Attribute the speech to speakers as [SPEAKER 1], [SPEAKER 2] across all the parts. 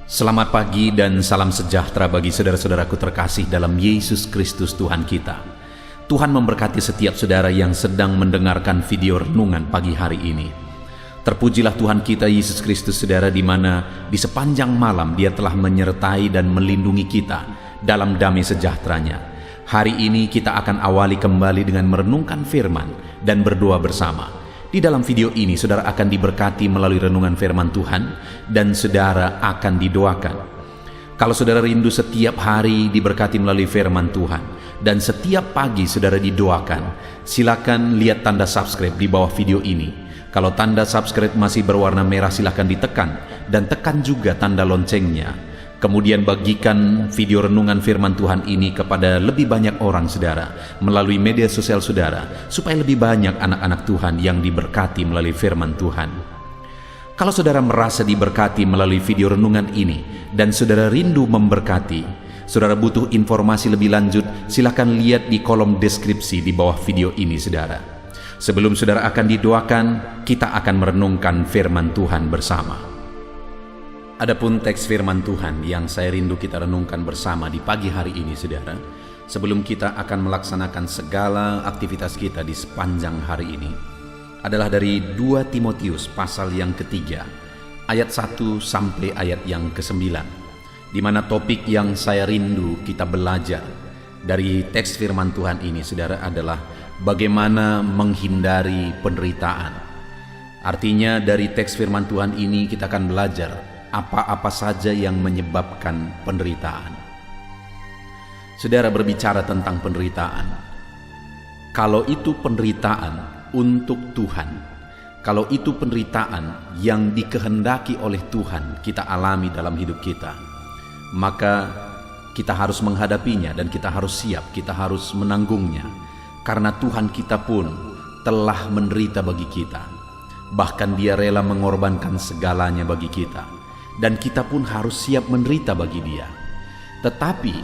[SPEAKER 1] Selamat pagi dan salam sejahtera bagi saudara-saudaraku terkasih dalam Yesus Kristus Tuhan kita. Tuhan memberkati setiap saudara yang sedang mendengarkan video renungan pagi hari ini. Terpujilah Tuhan kita Yesus Kristus, saudara, di mana di sepanjang malam Dia telah menyertai dan melindungi kita dalam damai sejahteranya. Hari ini kita akan awali kembali dengan merenungkan firman dan berdoa bersama. Di dalam video ini saudara akan diberkati melalui renungan firman Tuhan dan saudara akan didoakan. Kalau saudara rindu setiap hari diberkati melalui firman Tuhan dan setiap pagi saudara didoakan, silakan lihat tanda subscribe di bawah video ini. Kalau tanda subscribe masih berwarna merah, silakan ditekan dan tekan juga tanda loncengnya. Kemudian bagikan video renungan firman Tuhan ini kepada lebih banyak orang saudara melalui media sosial saudara, supaya lebih banyak anak-anak Tuhan yang diberkati melalui firman Tuhan. Kalau saudara merasa diberkati melalui video renungan ini dan saudara rindu memberkati, saudara butuh informasi lebih lanjut, silakan lihat di kolom deskripsi di bawah video ini saudara. Sebelum saudara akan didoakan, kita akan merenungkan firman Tuhan bersama. Adapun teks firman Tuhan yang saya rindu kita renungkan bersama di pagi hari ini saudara, sebelum kita akan melaksanakan segala aktivitas kita di sepanjang hari ini, adalah dari 2 Timotius pasal yang ketiga, ayat 1 sampai ayat yang ke-9, di mana topik yang saya rindu kita belajar dari teks firman Tuhan ini saudara adalah bagaimana menghindari penderitaan. Artinya dari teks firman Tuhan ini kita akan belajar apa-apa saja yang menyebabkan penderitaan. Saudara, berbicara tentang penderitaan, kalau itu penderitaan untuk Tuhan, kalau itu penderitaan yang dikehendaki oleh Tuhan kita alami dalam hidup kita, maka kita harus menghadapinya dan kita harus siap, kita harus menanggungnya, karena Tuhan kita pun telah menderita bagi kita. Bahkan Dia rela mengorbankan segalanya bagi kita, dan kita pun harus siap menderita bagi Dia. Tetapi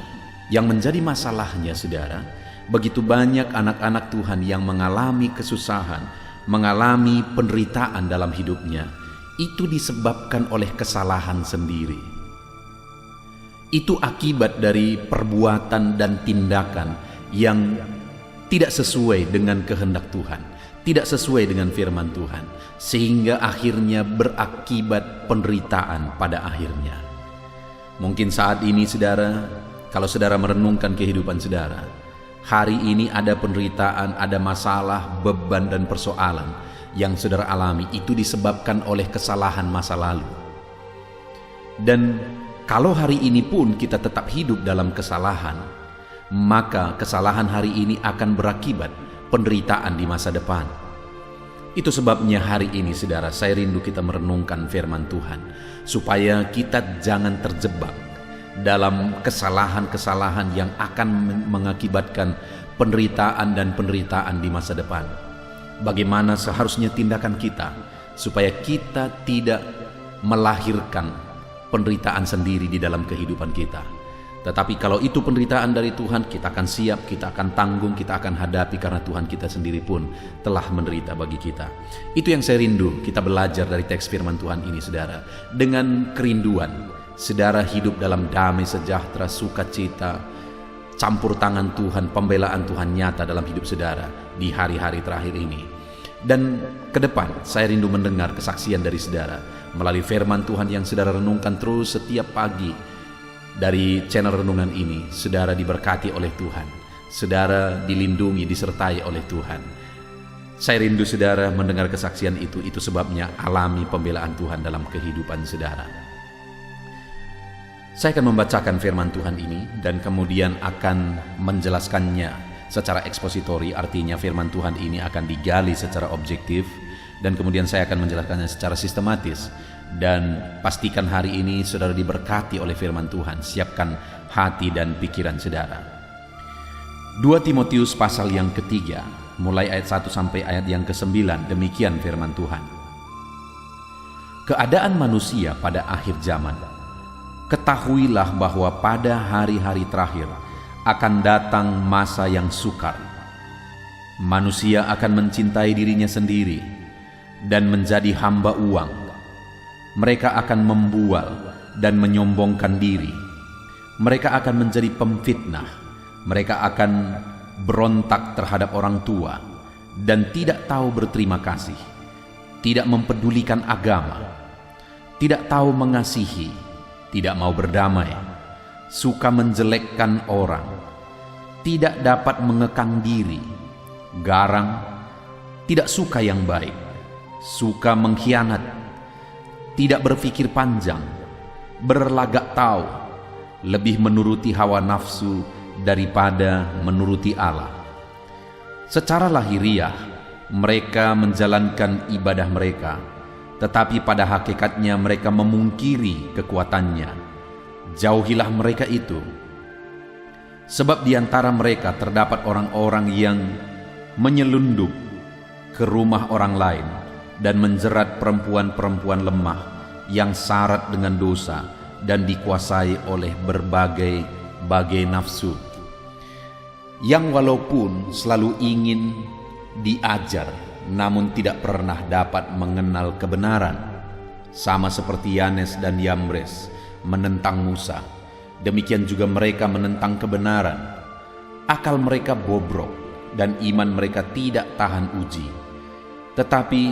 [SPEAKER 1] yang menjadi masalahnya saudara, begitu banyak anak-anak Tuhan yang mengalami kesusahan, mengalami penderitaan dalam hidupnya, itu disebabkan oleh kesalahan sendiri. Itu akibat dari perbuatan dan tindakan yang tidak sesuai dengan kehendak Tuhan, tidak sesuai dengan firman Tuhan, sehingga akhirnya berakibat penderitaan pada akhirnya. Mungkin saat ini saudara, kalau saudara merenungkan kehidupan saudara, hari ini ada penderitaan, ada masalah, beban dan persoalan yang saudara alami, itu disebabkan oleh kesalahan masa lalu. Dan kalau hari ini pun kita tetap hidup dalam kesalahan, maka kesalahan hari ini akan berakibat penderitaan di masa depan. Itu sebabnya hari ini saudara, saya rindu kita merenungkan firman Tuhan, supaya kita jangan terjebak dalam kesalahan-kesalahan yang akan mengakibatkan penderitaan dan penderitaan di masa depan. Bagaimana seharusnya tindakan kita supaya kita tidak melahirkan penderitaan sendiri di dalam kehidupan kita. Tetapi kalau itu penderitaan dari Tuhan, kita akan siap, kita akan tanggung, kita akan hadapi, karena Tuhan kita sendiri pun telah menderita bagi kita. Itu yang saya rindu kita belajar dari teks firman Tuhan ini saudara. Dengan kerinduan saudara hidup dalam damai sejahtera, sukacita, campur tangan Tuhan, pembelaan Tuhan nyata dalam hidup saudara di hari-hari terakhir ini. Dan ke depan saya rindu mendengar kesaksian dari saudara melalui firman Tuhan yang saudara renungkan terus setiap pagi. Dari channel renungan ini, saudara diberkati oleh Tuhan, saudara dilindungi, disertai oleh Tuhan. Saya rindu saudara mendengar kesaksian itu sebabnya alami pembelaan Tuhan dalam kehidupan saudara. Saya akan membacakan firman Tuhan ini dan kemudian akan menjelaskannya secara ekspositori, artinya firman Tuhan ini akan digali secara objektif, dan kemudian saya akan menjelaskannya secara sistematis. Dan pastikan hari ini saudara diberkati oleh firman Tuhan. Siapkan hati dan pikiran saudara. 2 Timotius pasal yang ketiga, mulai ayat 1 sampai ayat yang ke-9, demikian firman Tuhan. Keadaan manusia pada akhir zaman. Ketahuilah bahwa pada hari-hari terakhir akan datang masa yang sukar. Manusia akan mencintai dirinya sendiri dan menjadi hamba uang. Mereka akan membual, dan menyombongkan diri. Mereka akan menjadi pemfitnah. Mereka akan berontak terhadap orang tua dan tidak tahu berterima kasih, tidak mempedulikan agama, tidak tahu mengasihi, tidak mau berdamai, suka menjelekkan orang, tidak dapat mengekang diri, garang, tidak suka yang baik, suka mengkhianat, tidak berpikir panjang, berlagak tahu, lebih menuruti hawa nafsu daripada menuruti Allah. Secara lahiriah mereka menjalankan ibadah mereka, tetapi pada hakikatnya mereka memungkiri kekuatannya. Jauhilah mereka itu. Sebab di antara mereka terdapat orang-orang yang menyelundup ke rumah orang lain dan menjerat perempuan-perempuan lemah yang syarat dengan dosa dan dikuasai oleh berbagai nafsu, yang walaupun selalu ingin diajar namun tidak pernah dapat mengenal kebenaran, sama seperti Yanes dan Yambres menentang Musa. Demikian juga mereka menentang kebenaran. Akal mereka bobrok dan iman mereka tidak tahan uji. Tetapi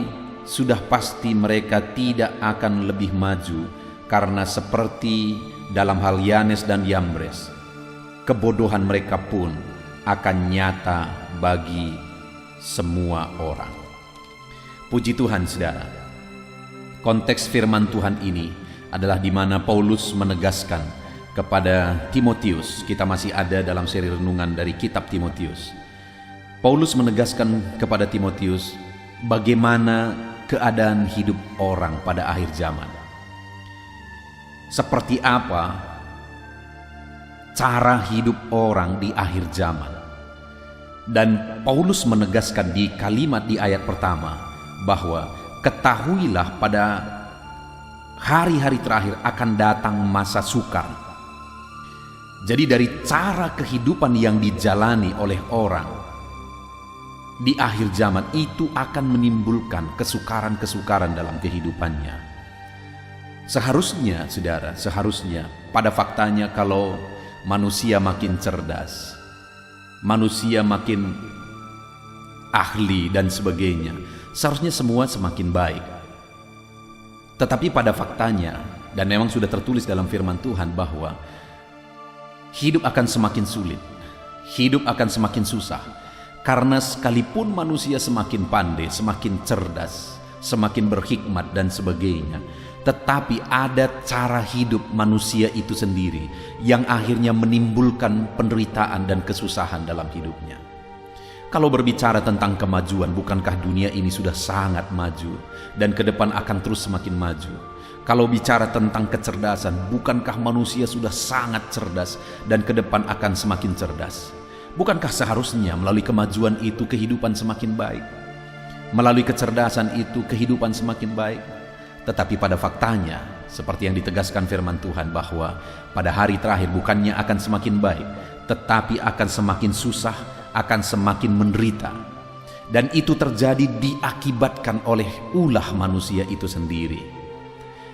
[SPEAKER 1] sudah pasti mereka tidak akan lebih maju, karena seperti dalam hal Yanes dan Yambres, kebodohan mereka pun akan nyata bagi semua orang. Puji Tuhan, saudara. Konteks firman Tuhan ini adalah di mana Paulus menegaskan kepada Timotius. Kita masih ada dalam seri renungan dari kitab Timotius. Paulus menegaskan kepada Timotius bagaimana keadaan hidup orang pada akhir zaman. Seperti apa cara hidup orang di akhir zaman. Dan Paulus menegaskan di kalimat di ayat pertama bahwa ketahuilah pada hari-hari terakhir akan datang masa sukar. Jadi dari cara kehidupan yang dijalani oleh orang di akhir zaman itu akan menimbulkan kesukaran-kesukaran dalam kehidupannya. Seharusnya, saudara, pada faktanya kalau manusia makin cerdas, manusia makin ahli dan sebagainya, seharusnya semua semakin baik. Tetapi pada faktanya, dan memang sudah tertulis dalam firman Tuhan bahwa hidup akan semakin sulit, hidup akan semakin susah. Karena sekalipun manusia semakin pandai, semakin cerdas, semakin berhikmat dan sebagainya, tetapi ada cara hidup manusia itu sendiri yang akhirnya menimbulkan penderitaan dan kesusahan dalam hidupnya. Kalau berbicara tentang kemajuan, bukankah dunia ini sudah sangat maju dan ke depan akan terus semakin maju? Kalau bicara tentang kecerdasan, bukankah manusia sudah sangat cerdas dan ke depan akan semakin cerdas? Bukankah seharusnya melalui kemajuan itu kehidupan semakin baik? Melalui kecerdasan itu kehidupan semakin baik? Tetapi pada faktanya, seperti yang ditegaskan firman Tuhan bahwa pada hari terakhir bukannya akan semakin baik, tetapi akan semakin susah, akan semakin menderita. Dan itu terjadi diakibatkan oleh ulah manusia itu sendiri.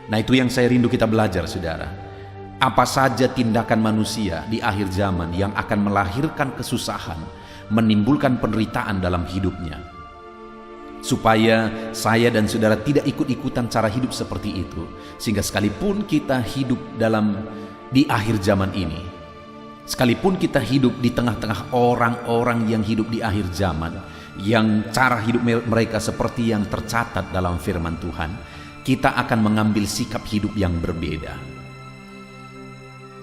[SPEAKER 1] Nah, itu yang saya rindu kita belajar, saudara. Apa saja tindakan manusia di akhir zaman yang akan melahirkan kesusahan, menimbulkan penderitaan dalam hidupnya. Supaya saya dan saudara tidak ikut-ikutan cara hidup seperti itu, sehingga sekalipun kita hidup di akhir zaman ini, sekalipun kita hidup di tengah-tengah orang-orang yang hidup di akhir zaman, yang cara hidup mereka seperti yang tercatat dalam firman Tuhan, kita akan mengambil sikap hidup yang berbeda.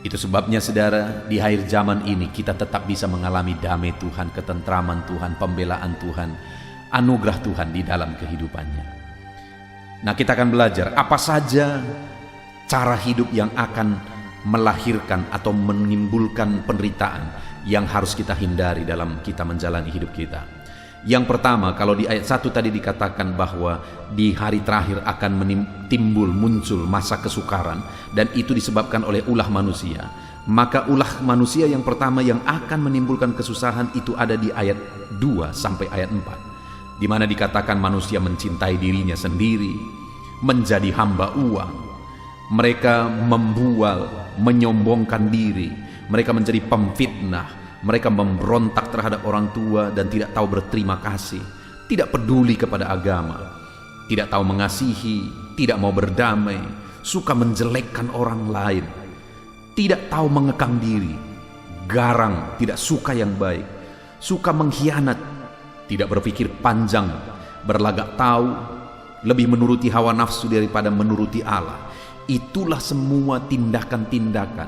[SPEAKER 1] Itu sebabnya, saudara, di akhir zaman ini kita tetap bisa mengalami damai Tuhan, ketentraman Tuhan, pembelaan Tuhan, anugerah Tuhan di dalam kehidupannya. Nah, kita akan belajar apa saja cara hidup yang akan melahirkan atau menimbulkan penderitaan yang harus kita hindari dalam kita menjalani hidup kita. Yang pertama, kalau di ayat 1 tadi dikatakan bahwa di hari terakhir akan muncul masa kesukaran, dan itu disebabkan oleh ulah manusia. Maka ulah manusia yang pertama yang akan menimbulkan kesusahan itu ada di ayat 2 sampai ayat 4, di mana dikatakan manusia mencintai dirinya sendiri, menjadi hamba uang, Mereka membual, menyombongkan diri, mereka menjadi pemfitnah, mereka memberontak terhadap orang tua dan tidak tahu berterima kasih, tidak peduli kepada agama, tidak tahu mengasihi, tidak mau berdamai, suka menjelekkan orang lain, tidak tahu mengekang diri, garang, tidak suka yang baik, suka mengkhianat, tidak berpikir panjang, berlagak tahu, lebih menuruti hawa nafsu daripada menuruti Allah. Itulah semua tindakan-tindakan,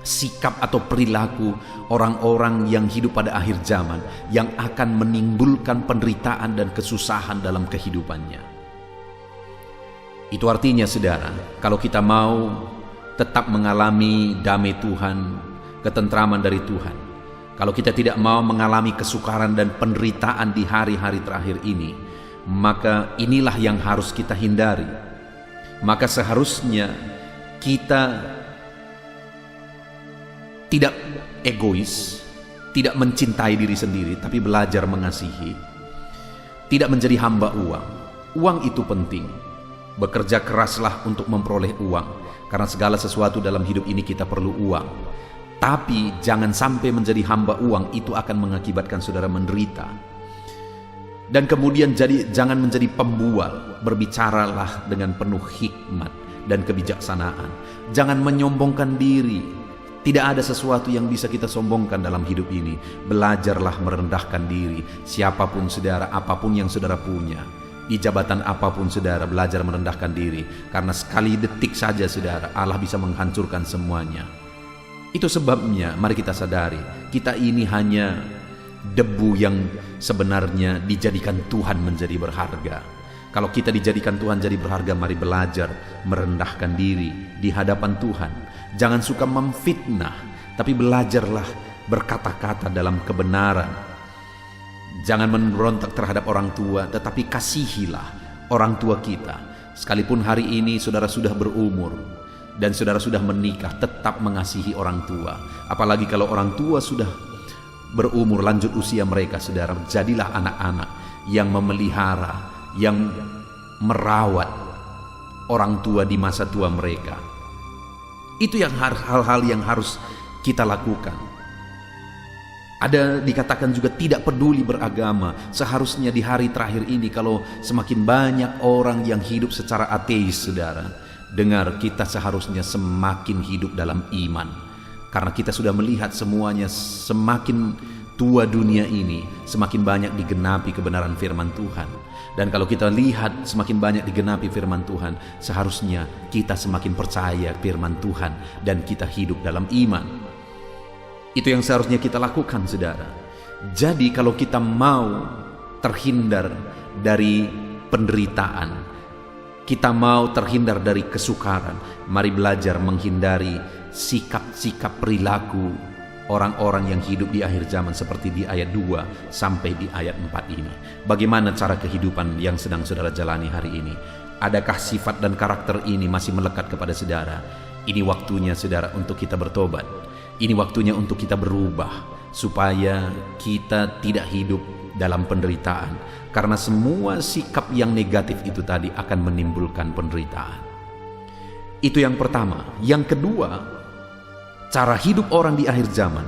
[SPEAKER 1] sikap atau perilaku orang-orang yang hidup pada akhir zaman, yang akan menimbulkan penderitaan dan kesusahan dalam kehidupannya. Itu artinya, saudara, kalau kita mau tetap mengalami damai Tuhan, ketentraman dari Tuhan, kalau kita tidak mau mengalami kesukaran dan penderitaan di hari-hari terakhir ini, maka inilah yang harus kita hindari. Maka seharusnya kita tidak egois, tidak mencintai diri sendiri, tapi belajar mengasihi, tidak menjadi hamba uang. Uang itu penting, bekerja keraslah untuk memperoleh uang, karena segala sesuatu dalam hidup ini kita perlu uang. Tapi jangan sampai menjadi hamba uang, itu akan mengakibatkan saudara menderita. Dan kemudian jangan menjadi pembual, berbicaralah dengan penuh hikmat dan kebijaksanaan. Jangan menyombongkan diri. Tidak ada sesuatu yang bisa kita sombongkan dalam hidup ini. Belajarlah merendahkan diri. Siapapun saudara, apapun yang saudara punya, di jabatan apapun saudara, belajar merendahkan diri. Karena sekali detik saja saudara, Allah bisa menghancurkan semuanya. Itu sebabnya mari kita sadari, kita ini hanya debu yang sebenarnya dijadikan Tuhan menjadi berharga. Kalau kita dijadikan Tuhan jadi berharga, mari belajar merendahkan diri di hadapan Tuhan. Jangan suka memfitnah, tapi belajarlah berkata-kata dalam kebenaran. Jangan memberontak terhadap orang tua, tetapi kasihilah orang tua kita. Sekalipun hari ini saudara sudah berumur dan saudara sudah menikah, tetap mengasihi orang tua. Apalagi kalau orang tua sudah berumur, lanjut usia mereka, saudara, jadilah anak-anak yang memelihara, yang merawat orang tua di masa tua mereka. Itu yang hal-hal yang harus kita lakukan. Ada dikatakan juga tidak peduli beragama. Seharusnya di hari terakhir ini, kalau semakin banyak orang yang hidup secara ateis, saudara, dengar, kita seharusnya semakin hidup dalam iman. Karena kita sudah melihat semuanya, semakin tua dunia ini, semakin banyak digenapi kebenaran firman Tuhan. Dan kalau kita lihat semakin banyak digenapi firman Tuhan, seharusnya kita semakin percaya firman Tuhan dan kita hidup dalam iman. Itu yang seharusnya kita lakukan, saudara. Jadi kalau kita mau terhindar dari penderitaan, kita mau terhindar dari kesukaran, mari belajar menghindari sikap-sikap perilaku orang-orang yang hidup di akhir zaman seperti di ayat 2 sampai di ayat 4 ini. Bagaimana cara kehidupan yang sedang saudara jalani hari ini? Adakah sifat dan karakter ini masih melekat kepada saudara? Ini waktunya saudara untuk kita bertobat. Ini waktunya untuk kita berubah, supaya kita tidak hidup dalam penderitaan. Karena semua sikap yang negatif itu tadi akan menimbulkan penderitaan. Itu yang pertama. Yang kedua, cara hidup orang di akhir zaman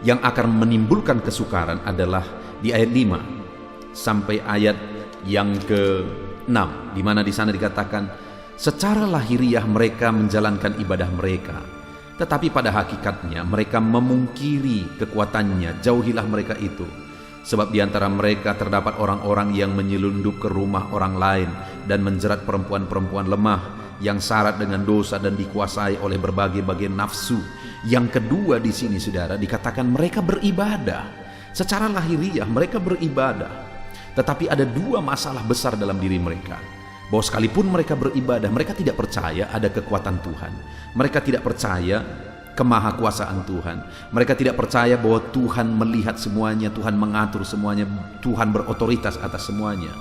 [SPEAKER 1] yang akan menimbulkan kesukaran adalah di ayat 5 sampai ayat yang ke-6, di mana di sana dikatakan, secara lahiriah mereka menjalankan ibadah mereka, tetapi pada hakikatnya mereka memungkiri kekuatannya. Jauhilah mereka itu, sebab di antara mereka terdapat orang-orang yang menyelundup ke rumah orang lain dan menjerat perempuan-perempuan lemah yang syarat dengan dosa dan dikuasai oleh berbagai-bagai nafsu. Yang kedua di sini, saudara, dikatakan mereka beribadah. Secara lahiriah mereka beribadah, tetapi ada dua masalah besar dalam diri mereka. Bahwa sekalipun mereka beribadah, mereka tidak percaya ada kekuatan Tuhan. Mereka tidak percaya kemahakuasaan Tuhan. Mereka tidak percaya bahwa Tuhan melihat semuanya, Tuhan mengatur semuanya, Tuhan berotoritas atas semuanya.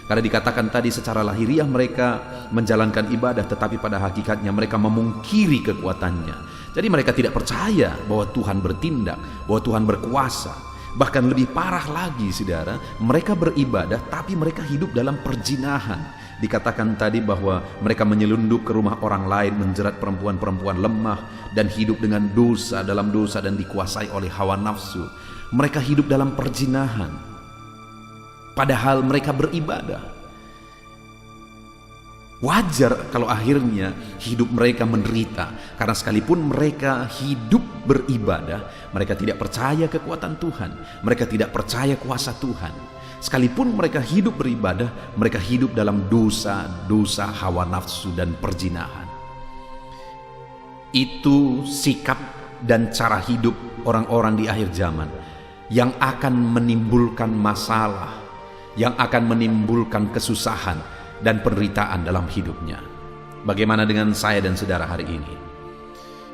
[SPEAKER 1] Karena dikatakan tadi secara lahiriah mereka menjalankan ibadah, tetapi pada hakikatnya mereka memungkiri kekuatannya. Jadi mereka tidak percaya bahwa Tuhan bertindak, bahwa Tuhan berkuasa. Bahkan lebih parah lagi, saudara, mereka beribadah tapi mereka hidup dalam perjinahan. Dikatakan tadi bahwa mereka menyelundup ke rumah orang lain, menjerat perempuan-perempuan lemah, dan hidup dengan dosa, dalam dosa, dan dikuasai oleh hawa nafsu. Mereka hidup dalam perjinahan, padahal mereka beribadah. Wajar kalau akhirnya hidup mereka menderita, karena sekalipun mereka hidup beribadah, mereka tidak percaya kekuatan Tuhan, mereka tidak percaya kuasa Tuhan. Sekalipun mereka hidup beribadah, mereka hidup dalam dosa hawa nafsu dan perjinahan. Itu sikap dan cara hidup orang-orang di akhir zaman yang akan menimbulkan masalah, yang akan menimbulkan kesusahan dan penderitaan dalam hidupnya. Bagaimana dengan saya dan saudara hari ini?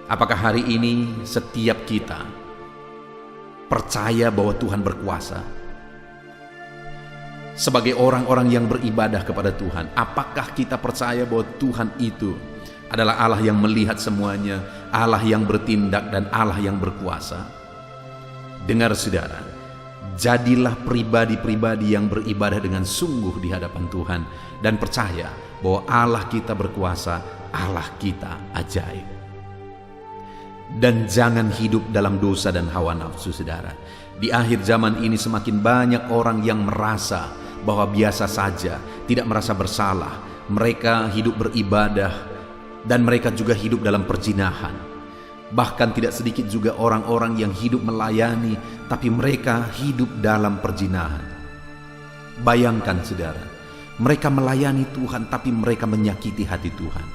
[SPEAKER 1] Apakah hari ini setiap kita percaya bahwa Tuhan berkuasa? Sebagai orang-orang yang beribadah kepada Tuhan, apakah kita percaya bahwa Tuhan itu adalah Allah yang melihat semuanya, Allah yang bertindak, dan Allah yang berkuasa? Dengar saudara, jadilah pribadi-pribadi yang beribadah dengan sungguh di hadapan Tuhan, dan percaya bahwa Allah kita berkuasa, Allah kita ajaib. Dan jangan hidup dalam dosa dan hawa nafsu, saudara. Di akhir zaman ini semakin banyak orang yang merasa bahwa biasa saja, tidak merasa bersalah. Mereka hidup beribadah dan mereka juga hidup dalam perjinahan. Bahkan tidak sedikit juga orang-orang yang hidup melayani, tapi mereka hidup dalam perjinahan. Bayangkan saudara, mereka melayani Tuhan tapi mereka menyakiti hati Tuhan.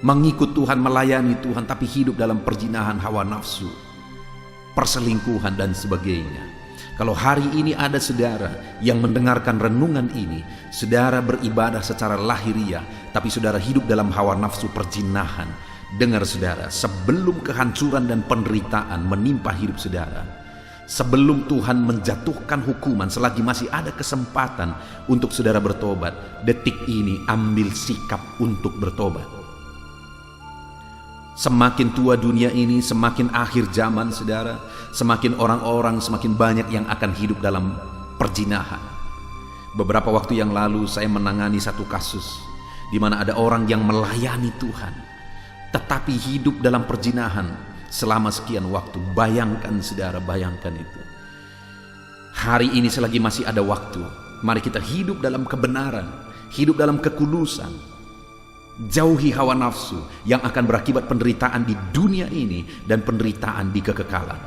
[SPEAKER 1] Mengikut Tuhan, melayani Tuhan, tapi hidup dalam perjinahan hawa nafsu, perselingkuhan, dan sebagainya. Kalau hari ini ada saudara yang mendengarkan renungan ini, saudara beribadah secara lahiriah, tapi saudara hidup dalam hawa nafsu perjinahan. Dengar saudara, sebelum kehancuran dan penderitaan menimpa hidup saudara, sebelum Tuhan menjatuhkan hukuman, selagi masih ada kesempatan untuk saudara bertobat, detik ini ambil sikap untuk bertobat. Semakin tua dunia ini, semakin akhir zaman saudara, semakin orang-orang, semakin banyak yang akan hidup dalam perjinahan. Beberapa waktu yang lalu saya menangani satu kasus di mana ada orang yang melayani Tuhan tetapi hidup dalam perjinahan selama sekian waktu. Bayangkan saudara, bayangkan itu. Hari ini selagi masih ada waktu, mari kita hidup dalam kebenaran, hidup dalam kekudusan. Jauhi hawa nafsu yang akan berakibat penderitaan di dunia ini dan penderitaan di kekekalan.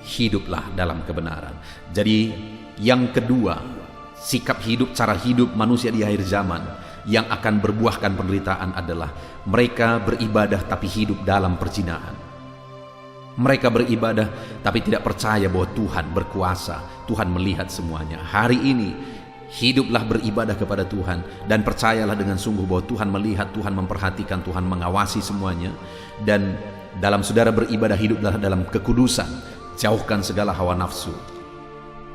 [SPEAKER 1] Hiduplah dalam kebenaran. Jadi yang kedua, sikap hidup, cara hidup manusia di akhir zaman yang akan berbuahkan penderitaan adalah mereka beribadah tapi hidup dalam perjinahan. Mereka beribadah tapi tidak percaya bahwa Tuhan berkuasa, Tuhan melihat semuanya. Hari ini hiduplah beribadah kepada Tuhan dan percayalah dengan sungguh bahwa Tuhan melihat, Tuhan memperhatikan, Tuhan mengawasi semuanya. Dan dalam saudara beribadah, hiduplah dalam kekudusan, jauhkan segala hawa nafsu.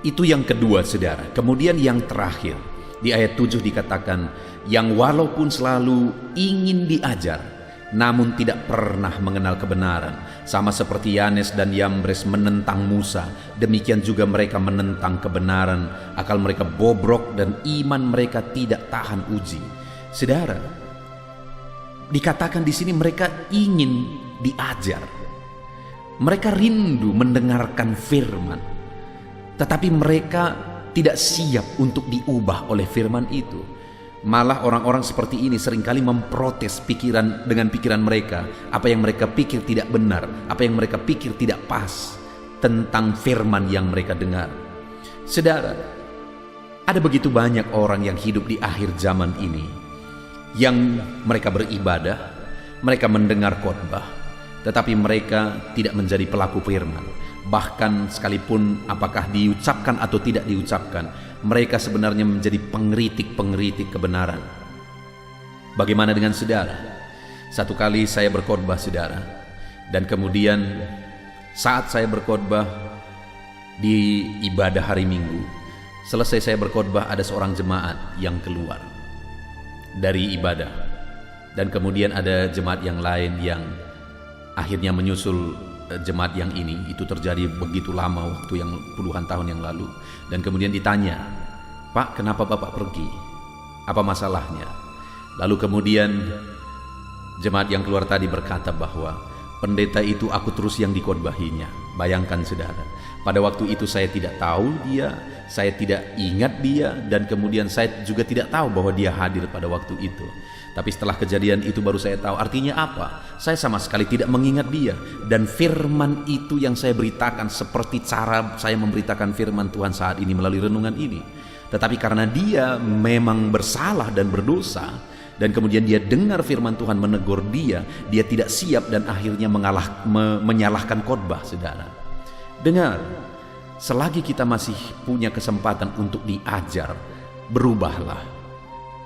[SPEAKER 1] Itu yang kedua saudara. Kemudian yang terakhir, di ayat 7 dikatakan, yang walaupun selalu ingin diajar namun tidak pernah mengenal kebenaran, sama seperti Yanes dan Yambres menentang Musa, demikian juga mereka menentang kebenaran. Akal mereka bobrok dan iman mereka tidak tahan uji. Saudara, dikatakan di sini mereka ingin diajar. Mereka rindu mendengarkan firman, tetapi mereka tidak siap untuk diubah oleh firman itu. Malah orang-orang seperti ini seringkali memprotes dengan pikiran mereka. Apa yang mereka pikir tidak benar, apa yang mereka pikir tidak pas tentang firman yang mereka dengar. Saudara, ada begitu banyak orang yang hidup di akhir zaman ini, yang mereka beribadah, mereka mendengar khotbah, tetapi mereka tidak menjadi pelaku firman. Bahkan sekalipun apakah diucapkan atau tidak diucapkan, mereka sebenarnya menjadi pengkritik-pengkritik kebenaran. Bagaimana dengan saudara? Satu kali saya berkhotbah saudara, dan kemudian saat saya berkhotbah di ibadah hari Minggu, selesai saya berkhotbah, ada seorang jemaat yang keluar dari ibadah, dan kemudian ada jemaat yang lain yang akhirnya menyusul jemaat yang ini. Itu terjadi begitu lama, waktu yang puluhan tahun yang lalu. Dan kemudian ditanya, "Pak, kenapa Bapak pergi? Apa masalahnya?" Lalu kemudian jemaat yang keluar tadi berkata bahwa pendeta itu aku terus yang dikhotbahinya. Bayangkan saudara, pada waktu itu saya tidak tahu dia, saya tidak ingat dia, dan kemudian saya juga tidak tahu bahwa dia hadir pada waktu itu. Tapi setelah kejadian itu baru saya tahu. Artinya apa? Saya sama sekali tidak mengingat dia. Dan firman itu yang saya beritakan seperti cara saya memberitakan firman Tuhan saat ini melalui renungan ini. Tetapi karena dia memang bersalah dan berdosa, dan kemudian dia dengar firman Tuhan menegur dia tidak siap dan akhirnya menyalahkan khotbah, saudara. Dengar, selagi kita masih punya kesempatan untuk diajar, berubahlah.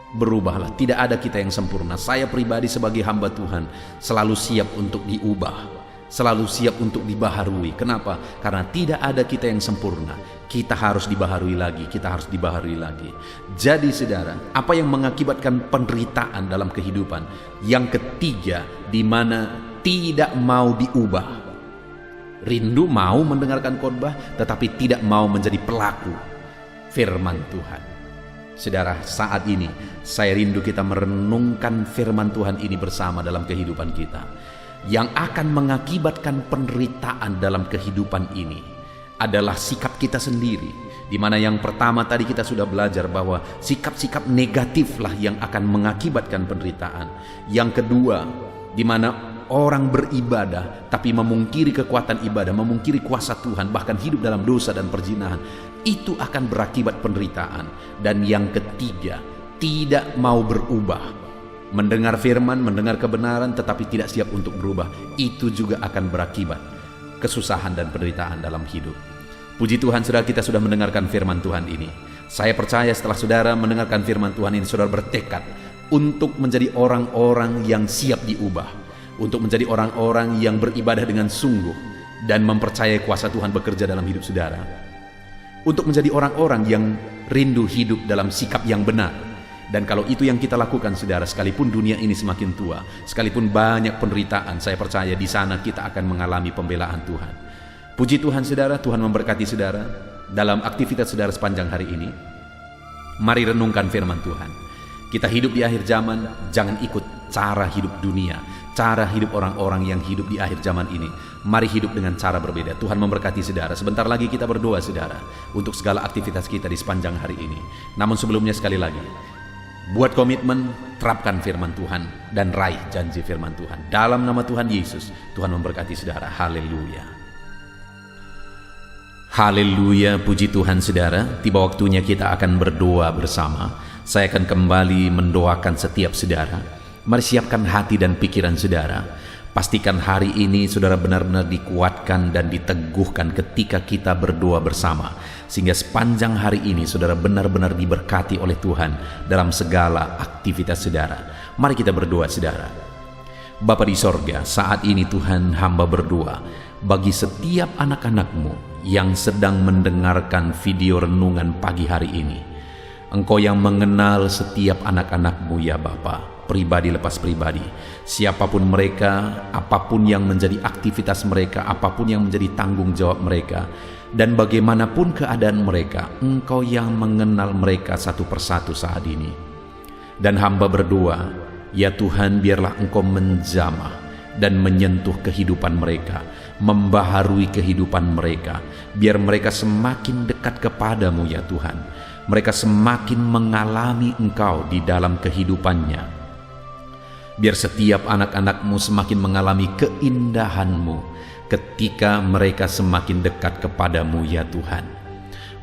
[SPEAKER 1] Berubahlah, tidak ada kita yang sempurna. Saya pribadi sebagai hamba Tuhan selalu siap untuk diubah, selalu siap untuk dibaharui. Kenapa? Karena tidak ada kita yang sempurna. Kita harus dibaharui lagi, kita harus dibaharui lagi. Jadi saudara, apa yang mengakibatkan penderitaan dalam kehidupan? Yang ketiga, di mana tidak mau diubah. Rindu mau mendengarkan khotbah, tetapi tidak mau menjadi pelaku firman Tuhan. Saudara, saat ini saya rindu kita merenungkan firman Tuhan ini bersama dalam kehidupan kita. Yang akan mengakibatkan penderitaan dalam kehidupan ini adalah sikap kita sendiri. Di mana yang pertama tadi kita sudah belajar bahwa sikap-sikap negatiflah yang akan mengakibatkan penderitaan. Yang kedua, di mana orang beribadah tapi memungkiri kekuatan ibadah, memungkiri kuasa Tuhan, bahkan hidup dalam dosa dan perzinahan, itu akan berakibat penderitaan. Dan yang ketiga, tidak mau berubah, mendengar firman, mendengar kebenaran tetapi tidak siap untuk berubah, itu juga akan berakibat kesusahan dan penderitaan dalam hidup. Puji Tuhan, saudara, kita sudah mendengarkan firman Tuhan ini. Saya percaya setelah saudara mendengarkan firman Tuhan ini, saudara bertekad untuk menjadi orang-orang yang siap diubah, untuk menjadi orang-orang yang beribadah dengan sungguh dan mempercayai kuasa Tuhan bekerja dalam hidup saudara, untuk menjadi orang-orang yang rindu hidup dalam sikap yang benar. Dan kalau itu yang kita lakukan, saudara, sekalipun dunia ini semakin tua, sekalipun banyak penderitaan, saya percaya di sana kita akan mengalami pembelaan Tuhan. Puji Tuhan, saudara, Tuhan memberkati saudara dalam aktivitas saudara sepanjang hari ini. Mari renungkan firman Tuhan. Kita hidup di akhir zaman, jangan ikut cara hidup dunia, cara hidup orang-orang yang hidup di akhir zaman ini. Mari hidup dengan cara berbeda. Tuhan memberkati saudara. Sebentar lagi kita berdoa, saudara, untuk segala aktivitas kita di sepanjang hari ini. Namun sebelumnya, sekali lagi, buat komitmen, terapkan firman Tuhan, dan raih janji firman Tuhan. Dalam nama Tuhan Yesus, Tuhan memberkati saudara. Haleluya. Haleluya, puji Tuhan saudara. Tiba waktunya kita akan berdoa bersama. Saya akan kembali mendoakan setiap saudara. Mari siapkan hati dan pikiran saudara. Pastikan hari ini saudara benar-benar dikuatkan dan diteguhkan ketika kita berdoa bersama, sehingga sepanjang hari ini saudara benar-benar diberkati oleh Tuhan dalam segala aktivitas saudara. Mari kita berdoa, saudara. Bapa di sorga, saat ini Tuhan, hamba berdoa bagi setiap anak-anak-Mu yang sedang mendengarkan video renungan pagi hari ini. Engkau yang mengenal setiap anak-anak-Mu, ya Bapa, pribadi lepas pribadi, siapapun mereka, apapun yang menjadi aktivitas mereka, apapun yang menjadi tanggung jawab mereka, dan bagaimanapun keadaan mereka, Engkau yang mengenal mereka satu persatu saat ini. Dan hamba berdoa, ya Tuhan, biarlah Engkau menjamah dan menyentuh kehidupan mereka, membaharui kehidupan mereka, biar mereka semakin dekat kepadamu, ya Tuhan. Mereka semakin mengalami Engkau di dalam kehidupannya. Biar setiap anak-anak-Mu semakin mengalami keindahan-Mu ketika mereka semakin dekat kepadamu, ya Tuhan.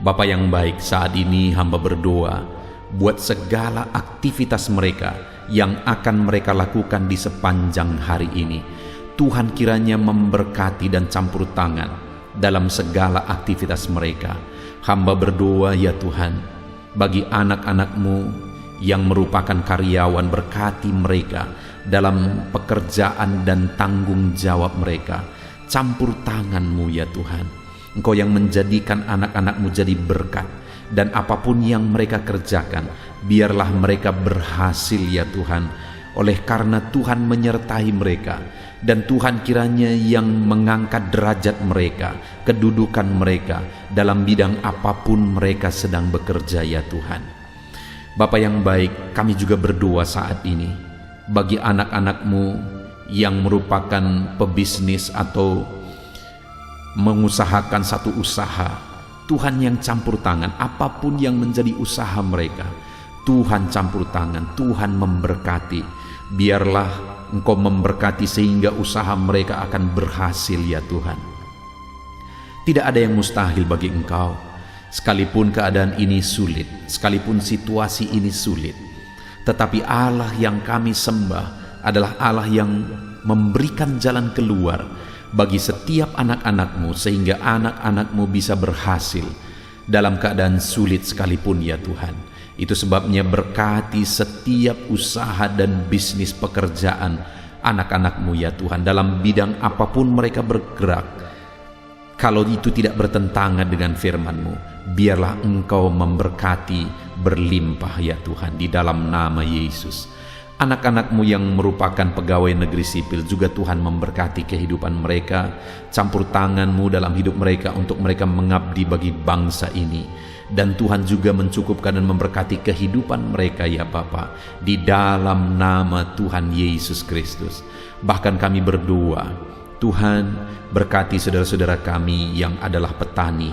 [SPEAKER 1] Bapa yang baik, saat ini hamba berdoa buat segala aktivitas mereka yang akan mereka lakukan di sepanjang hari ini. Tuhan kiranya memberkati dan campur tangan dalam segala aktivitas mereka. Hamba berdoa, ya Tuhan, bagi anak-anak-Mu yang merupakan karyawan, berkati mereka dalam pekerjaan dan tanggung jawab mereka. Campur tangan-Mu, ya Tuhan. Engkau yang menjadikan anak-anak-Mu jadi berkat, dan apapun yang mereka kerjakan, biarlah mereka berhasil, ya Tuhan, oleh karena Tuhan menyertai mereka. Dan Tuhan kiranya yang mengangkat derajat mereka, kedudukan mereka dalam bidang apapun mereka sedang bekerja ya Tuhan. Bapa yang baik, kami juga berdoa saat ini bagi anak-anak-Mu yang merupakan pebisnis atau mengusahakan satu usaha. Tuhan yang campur tangan, apapun yang menjadi usaha mereka, Tuhan campur tangan, Tuhan memberkati. Biarlah Engkau memberkati sehingga usaha mereka akan berhasil ya Tuhan. Tidak ada yang mustahil bagi Engkau. Sekalipun keadaan ini sulit, sekalipun situasi ini sulit, tetapi Allah yang kami sembah adalah Allah yang memberikan jalan keluar bagi setiap anak-anak-Mu, sehingga anak-anak-Mu bisa berhasil dalam keadaan sulit sekalipun ya Tuhan. Itu sebabnya berkati setiap usaha dan bisnis pekerjaan anak-anak-Mu ya Tuhan, dalam bidang apapun mereka bergerak. Kalau itu tidak bertentangan dengan firman-Mu, biarlah Engkau memberkati berlimpah ya Tuhan, di dalam nama Yesus. Anak-anak-Mu yang merupakan pegawai negeri sipil juga Tuhan memberkati kehidupan mereka, campur tangan-Mu dalam hidup mereka untuk mereka mengabdi bagi bangsa ini. Dan Tuhan juga mencukupkan dan memberkati kehidupan mereka ya Bapa, di dalam nama Tuhan Yesus Kristus. Bahkan kami berdoa, Tuhan berkati saudara-saudara kami yang adalah petani.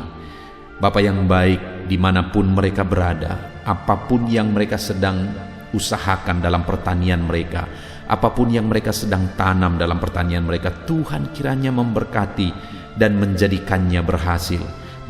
[SPEAKER 1] Bapa yang baik, dimanapun mereka berada, apapun yang mereka sedang usahakan dalam pertanian mereka, apapun yang mereka sedang tanam dalam pertanian mereka, Tuhan kiranya memberkati dan menjadikannya berhasil.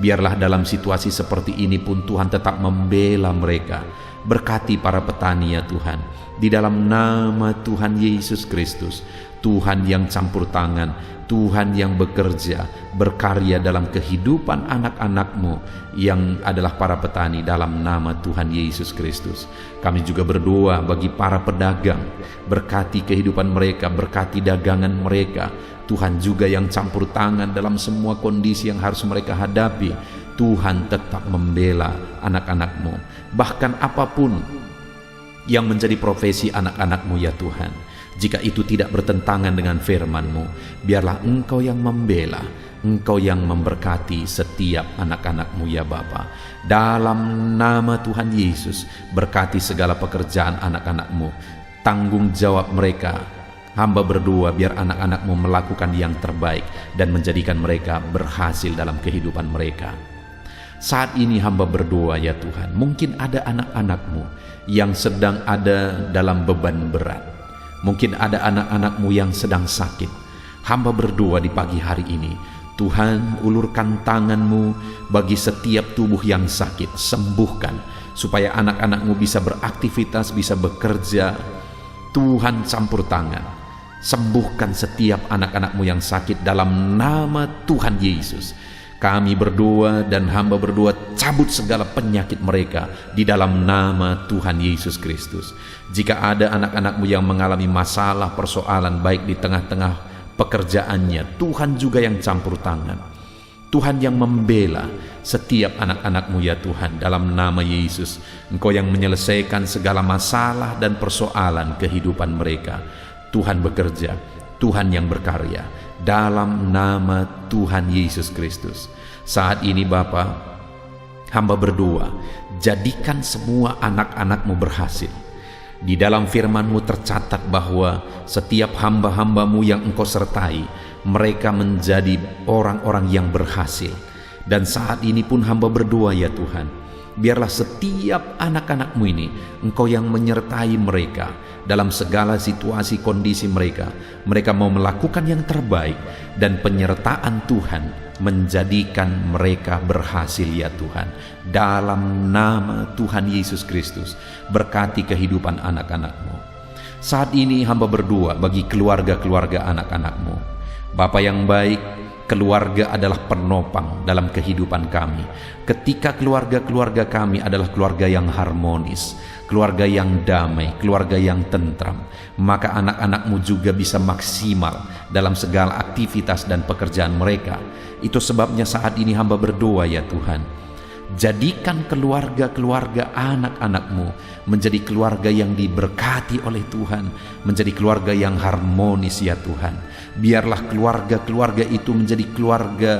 [SPEAKER 1] Biarlah dalam situasi seperti ini pun Tuhan tetap membela mereka. Berkati para petani ya Tuhan, di dalam nama Tuhan Yesus Kristus. Tuhan yang campur tangan, Tuhan yang bekerja, berkarya dalam kehidupan anak-anak-Mu yang adalah para petani, dalam nama Tuhan Yesus Kristus. Kami juga berdoa bagi para pedagang, berkati kehidupan mereka, berkati dagangan mereka. Tuhan juga yang campur tangan dalam semua kondisi yang harus mereka hadapi. Tuhan tetap membela anak-anak-Mu. Bahkan apapun yang menjadi profesi anak-anak-Mu ya Tuhan, jika itu tidak bertentangan dengan firman-Mu, biarlah Engkau yang membela, Engkau yang memberkati setiap anak-anak-Mu ya Bapa. Dalam nama Tuhan Yesus, berkati segala pekerjaan anak-anak-Mu, tanggung jawab mereka. Hamba berdoa biar anak-anak-Mu melakukan yang terbaik dan menjadikan mereka berhasil dalam kehidupan mereka. Saat ini hamba berdoa ya Tuhan, mungkin ada anak-anak-Mu yang sedang ada dalam beban berat. Mungkin ada anak-anak-Mu yang sedang sakit. Hamba berdoa di pagi hari ini, Tuhan ulurkan tangan-Mu bagi setiap tubuh yang sakit, sembuhkan, supaya anak-anak-Mu bisa beraktivitas, bisa bekerja. Tuhan campur tangan, sembuhkan setiap anak-anak-Mu yang sakit dalam nama Tuhan Yesus. Kami berdoa dan hamba berdoa, cabut segala penyakit mereka di dalam nama Tuhan Yesus Kristus. Jika ada anak-anak-Mu yang mengalami masalah, persoalan baik di tengah-tengah pekerjaannya, Tuhan juga yang campur tangan. Tuhan yang membela setiap anak-anak-Mu ya Tuhan, dalam nama Yesus. Engkau yang menyelesaikan segala masalah dan persoalan kehidupan mereka. Tuhan bekerja, Tuhan yang berkarya, dalam nama Tuhan Yesus Kristus. Saat ini Bapa, hamba berdoa, jadikan semua anak-anak-Mu berhasil. Di dalam firman-Mu tercatat bahwa setiap hamba-hamba-Mu yang Engkau sertai, mereka menjadi orang-orang yang berhasil. Dan saat ini pun hamba berdoa ya Tuhan, biarlah setiap anak-anak-Mu ini Engkau yang menyertai mereka dalam segala situasi kondisi mereka. Mereka mau melakukan yang terbaik, dan penyertaan Tuhan menjadikan mereka berhasil ya Tuhan. Dalam nama Tuhan Yesus Kristus, berkati kehidupan anak-anak-Mu. Saat ini hamba berdoa bagi keluarga-keluarga anak-anak-Mu. Bapa yang baik, keluarga adalah penopang dalam kehidupan kami. Ketika keluarga-keluarga kami adalah keluarga yang harmonis, keluarga yang damai, keluarga yang tentram, maka anak-anak-Mu juga bisa maksimal dalam segala aktivitas dan pekerjaan mereka. Itu sebabnya saat ini hamba berdoa ya Tuhan, Jadikan keluarga-keluarga anak-anak-Mu menjadi keluarga yang diberkati oleh Tuhan, menjadi keluarga yang harmonis ya Tuhan. Biarlah keluarga-keluarga itu menjadi keluarga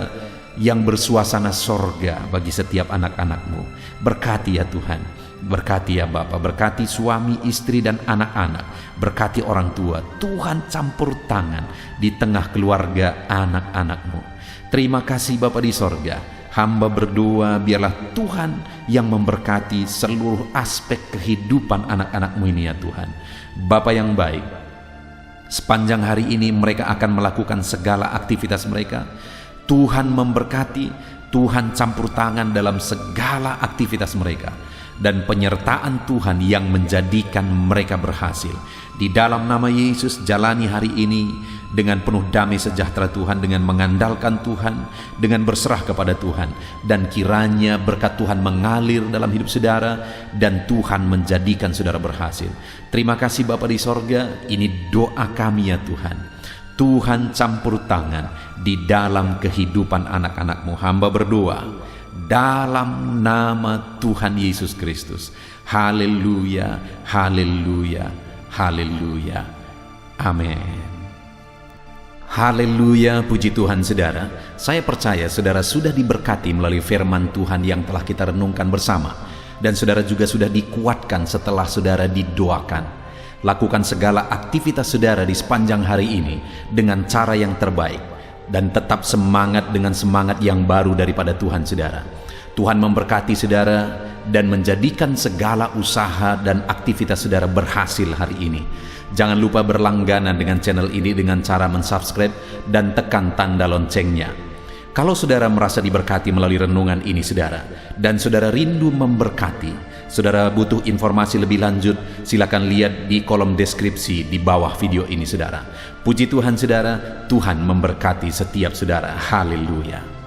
[SPEAKER 1] yang bersuasana sorga bagi setiap anak-anak-Mu. Berkati ya Tuhan, berkati ya Bapa, berkati suami, istri dan anak-anak, berkati orang tua. Tuhan campur tangan di tengah keluarga anak-anak-Mu. Terima kasih Bapa di sorga. Hamba berdoa biarlah Tuhan yang memberkati seluruh aspek kehidupan anak-anak-Mu ini ya Tuhan. Bapa yang baik, sepanjang hari ini mereka akan melakukan segala aktivitas mereka. Tuhan memberkati, Tuhan campur tangan dalam segala aktivitas mereka, dan penyertaan Tuhan yang menjadikan mereka berhasil. Di dalam nama Yesus, jalani hari ini dengan penuh damai sejahtera Tuhan, dengan mengandalkan Tuhan, dengan berserah kepada Tuhan, dan kiranya berkat Tuhan mengalir dalam hidup saudara, dan Tuhan menjadikan saudara berhasil. Terima kasih Bapa di sorga, ini doa kami ya Tuhan. Tuhan campur tangan di dalam kehidupan anak-anak-Mu. Hamba berdoa dalam nama Tuhan Yesus Kristus. Haleluya, haleluya, haleluya. Amin. Haleluya, puji Tuhan saudara. Saya percaya saudara sudah diberkati melalui firman Tuhan yang telah kita renungkan bersama. Dan saudara juga sudah dikuatkan setelah saudara didoakan. Lakukan segala aktivitas saudara di sepanjang hari ini dengan cara yang terbaik, dan tetap semangat dengan semangat yang baru daripada Tuhan saudara. Tuhan memberkati saudara dan menjadikan segala usaha dan aktivitas saudara berhasil hari ini. Jangan lupa berlangganan dengan channel ini dengan cara mensubscribe dan tekan tanda loncengnya. Kalau saudara merasa diberkati melalui renungan ini saudara, dan saudara rindu memberkati, saudara butuh informasi lebih lanjut, silakan lihat di kolom deskripsi di bawah video ini saudara. Puji Tuhan saudara, Tuhan memberkati setiap saudara. Haleluya.